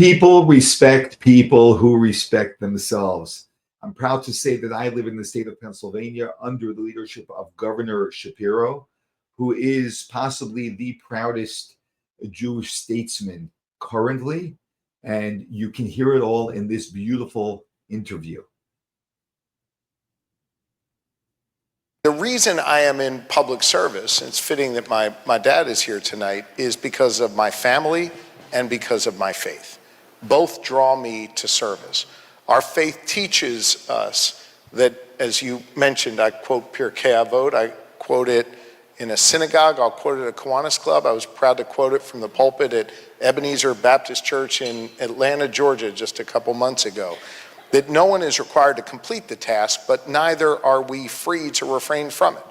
People respect people who respect themselves. I'm proud to say that I live in the state of Pennsylvania under the leadership of Governor Shapiro, who is possibly the proudest Jewish statesman currently. And you can hear it all in this beautiful interview. The reason I am in public service, and it's fitting that my dad is here tonight, is because of my family and because of my faith. Both draw me to service. Our faith teaches us that, as you mentioned, I quote Pirkei Avot, I quote it in a synagogue, I'll quote it at a Kiwanis Club. I was proud to quote it from the pulpit at Ebenezer Baptist Church in Atlanta, Georgia, just a couple months ago. That no one is required to complete the task, but neither are we free to refrain from it.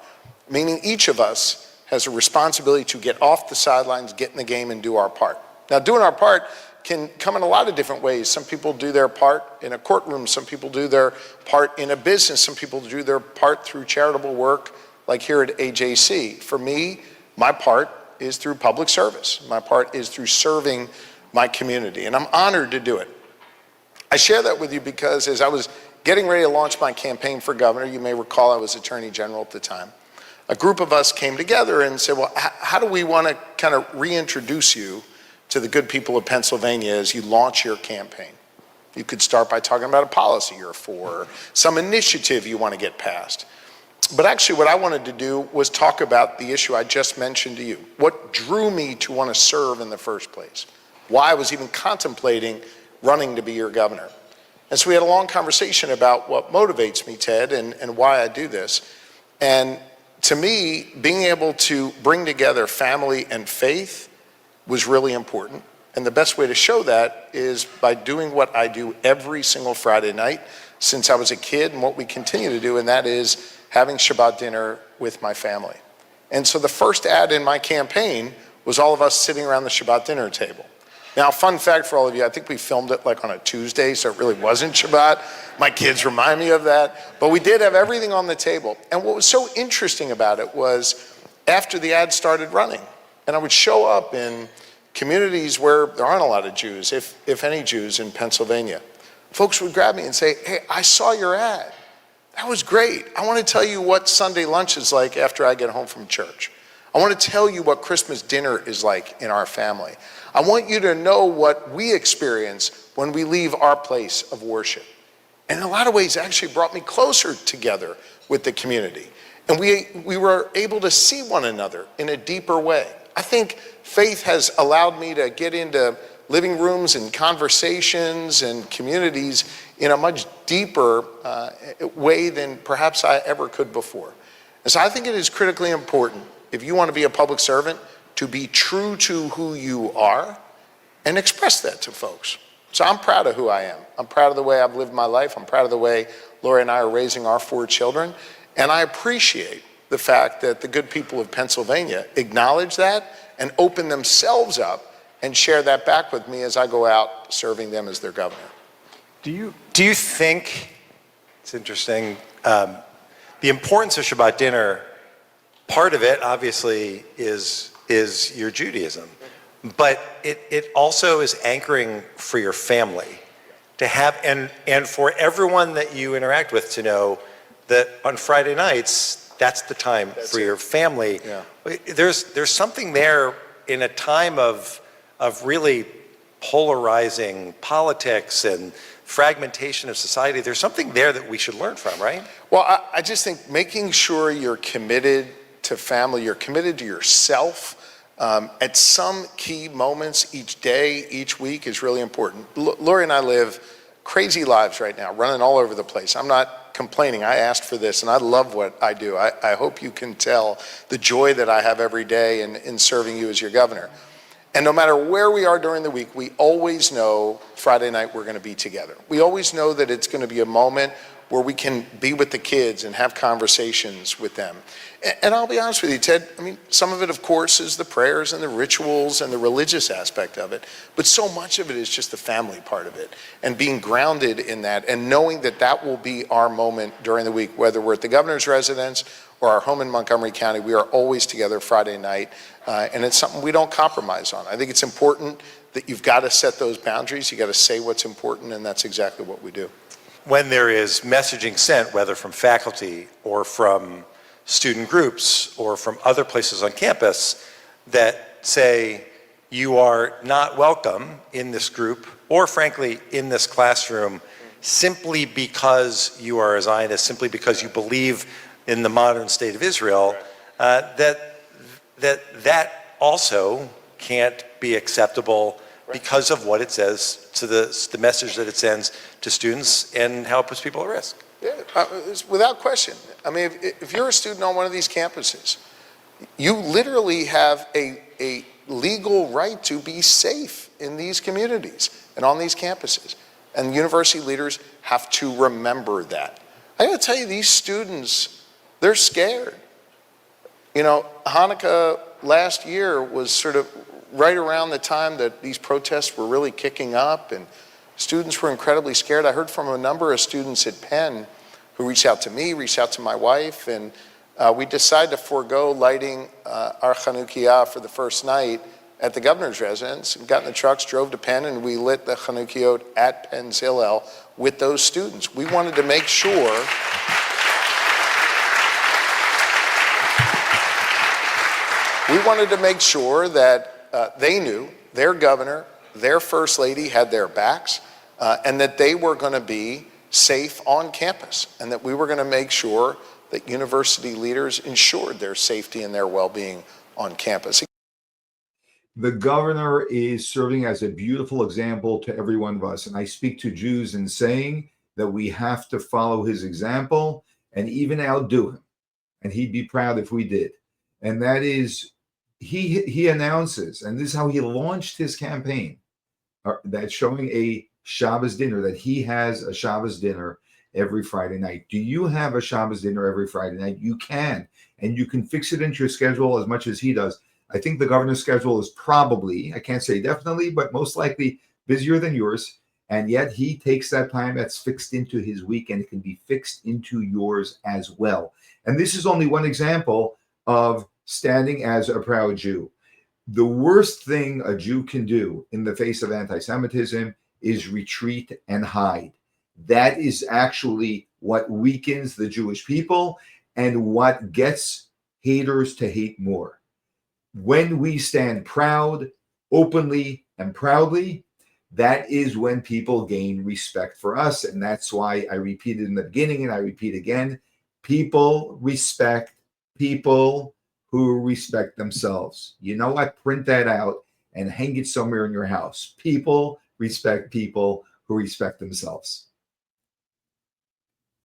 Meaning each of us has a responsibility to get off the sidelines, get in the game, and do our part. Now, doing our part can come in a lot of different ways. Some people do their part in a courtroom, some people do their part in a business, some people do their part through charitable work, like here at AJC. For me, my part is through public service. My part is through serving my community, and I'm honored to do it. I share that with you because as I was getting ready to launch my campaign for governor, you may recall I was Attorney General at the time, a group of us came together and said, well, how do we want to kind of reintroduce you to the good people of Pennsylvania as you launch your campaign? You could start by talking about a policy you're for, some initiative you want to get passed. But actually what I wanted to do was talk about the issue I just mentioned to you. What drew me to want to serve in the first place? Why I was even contemplating running to be your governor. And so we had a long conversation about what motivates me, Ted, and why I do this. And to me, being able to bring together family and faith was really important. And the best way to show that is by doing what I do every single Friday night since I was a kid, and what we continue to do, and that is having Shabbat dinner with my family. And so the first ad in my campaign was all of us sitting around the Shabbat dinner table. Now, fun fact for all of you, I think we filmed it like on a Tuesday, so it really wasn't Shabbat. My kids remind me of that. But we did have everything on the table. And what was so interesting about it was after the ad started running, and I would show up in communities where there aren't a lot of Jews, if any Jews in Pennsylvania, folks would grab me and say, hey, I saw your ad. That was great. I want to tell you what Sunday lunch is like after I get home from church. I want to tell you what Christmas dinner is like in our family. I want you to know what we experience when we leave our place of worship. And in a lot of ways, it actually brought me closer together with the community. And we were able to see one another in a deeper way. I think faith has allowed me to get into living rooms and conversations and communities in a much deeper way than perhaps I ever could before. And so I think it is critically important, if you want to be a public servant, to be true to who you are and express that to folks. So I'm proud of who I am. I'm proud of the way I've lived my life. I'm proud of the way Lori and I are raising our 4 children. And I appreciate the fact that the good people of Pennsylvania acknowledge that and open themselves up and share that back with me as I go out serving them as their governor. Do you think, it's interesting, the importance of Shabbat dinner, part of it obviously is your Judaism, but it also is anchoring for your family to have, and for everyone that you interact with to know that on Friday nights, that's the time for your family. Yeah. There's something there in a time of really polarizing politics and fragmentation of society. There's something there that we should learn from, right? Well, I just think making sure you're committed to family, you're committed to yourself at some key moments each day, each week is really important. Lori and I live crazy lives right now, running all over the place. I'm not complaining. I asked for this and I love what I do. I hope you can tell the joy that I have every day in serving you as your governor. And no matter where we are during the week, we always know Friday night we're going to be together. We always know that it's going to be a moment where we can be with the kids and have conversations with them. And I'll be honest with you, Ted, I mean, some of it, of course, is the prayers and the rituals and the religious aspect of it, but so much of it is just the family part of it and being grounded in that and knowing that that will be our moment during the week, whether we're at the governor's residence or our home in Montgomery County, we are always together Friday night, and it's something we don't compromise on. I think it's important that you've got to set those boundaries, you got to say what's important, and that's exactly what we do. When there is messaging sent, whether from faculty or from student groups or from other places on campus that say you are not welcome in this group or frankly in this classroom simply because you are a Zionist, simply because you believe in the modern state of Israel, that also can't be acceptable because of what it says to the message that it sends to students and how it puts people at risk. Yeah, without question. I mean, if you're a student on one of these campuses, you literally have a legal right to be safe in these communities and on these campuses. And university leaders have to remember that. I gotta tell you, these students, they're scared. You know, Hanukkah last year was sort of right around the time that these protests were really kicking up, and students were incredibly scared. I heard from a number of students at Penn who reached out to me, reached out to my wife, and we decided to forego lighting our Chanukiah for the first night at the governor's residence, and got in the trucks, drove to Penn, and we lit the Chanukiot at Penn's Hillel with those students. We wanted to make sure that they knew their governor, their first lady had their backs, and that they were going to be safe on campus, and that we were going to make sure that university leaders ensured their safety and their well-being on campus. The governor is serving as a beautiful example to every one of us. And I speak to Jews in saying that we have to follow his example and even outdo him. And he'd be proud if we did. And that is, he announces, and this is how he launched his campaign, that's showing a Shabbos dinner, that he has a Shabbos dinner every Friday night. Do you have a Shabbos dinner every Friday night? You can. And you can fix it into your schedule as much as he does. I think the governor's schedule is probably, I can't say definitely, but most likely busier than yours. And yet he takes that time that's fixed into his week, and it can be fixed into yours as well. And this is only one example of standing as a proud Jew. The worst thing a Jew can do in the face of anti-Semitism is retreat and hide. That is actually what weakens the Jewish people and what gets haters to hate more. When we stand proud, openly and proudly, that is when people gain respect for us. And that's why I repeated in the beginning and I repeat again, people respect people who respect themselves. You know what? Print that out and hang it somewhere in your house. People respect people who respect themselves.